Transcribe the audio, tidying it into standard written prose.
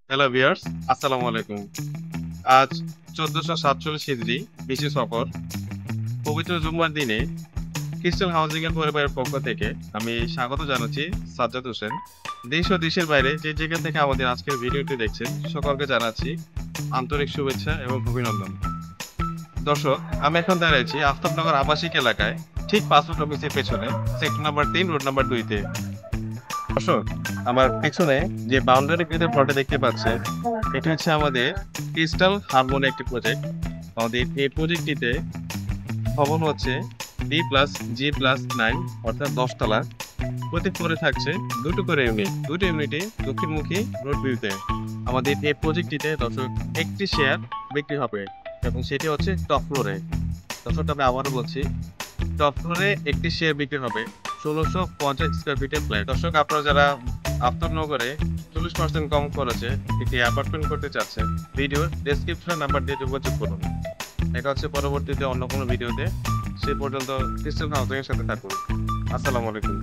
Hello viewers, আসসালামু আলাইকুম। আজ ১৪৪৭ হিজরি ২০ সফর, পবিত্র জুম্মার দিনে ক্রিস্টাল হাউজিং এর পরিবারের পক্ষ থেকে আমি স্বাগত জানাচ্ছি সাজ্জাদ হোসেন। দেশ ও দেশের বাইরে যে জায়গা থেকে আমাদের আজকের ভিডিওটি দেখছেন সকলকে জানাচ্ছি আন্তরিক শুভেচ্ছা এবং অভিনন্দন। দর্শক, আমি এখন দাঁড়িয়েছি আফতাবনগর আবাসিক এলাকায়, ঠিক পাসপোর্ট অফিসের পেছনে, সেক্টর নাম্বার ৩, রোড নাম্বার ২-তে। দর্শক, আমার পেছনে যে বাউন্ডারি কৃত প্লটে দেখতে পাচ্ছেন, এটা হচ্ছে আমাদের ক্রিস্টাল হারমোনি একটি প্রজেক্ট। আমাদের এই প্রজেক্টটিতে ভবন হচ্ছে B+G+9, অর্থাৎ 10 তলা। প্রতি ফ্লোরে থাকছে দুটো করে ইউনিট, দুটো ইউনিটে দক্ষিণমুখী রোড ভিউতে। আমাদের এই প্রজেক্টটিতে দর্শক একটি শেয়ার বিক্রি হবে এবং সেটি হচ্ছে টপ ফ্লোরে। দর্শক, আমি আবারও বলছি, টপ ফ্লোরে একটি শেয়ার বিক্রি হবে ১৬৫০ স্কোয়ার ফিটের ফ্ল্যাট। দর্শক, আপনারা যারা আফতাবনগরে ৪০% কম খরচে একটি অ্যাপার্টমেন্ট করতে চাচ্ছেন, ভিডিওর ডেসক্রিপশন নাম্বার দিয়ে যোগাযোগ করুন। দেখা হচ্ছে পরবর্তীতে অন্য কোনো ভিডিওতে। সে পর্যন্ত ক্রিস্টাল হাউজিং এর সাথে থাকুন। আসসালামু আলাইকুম।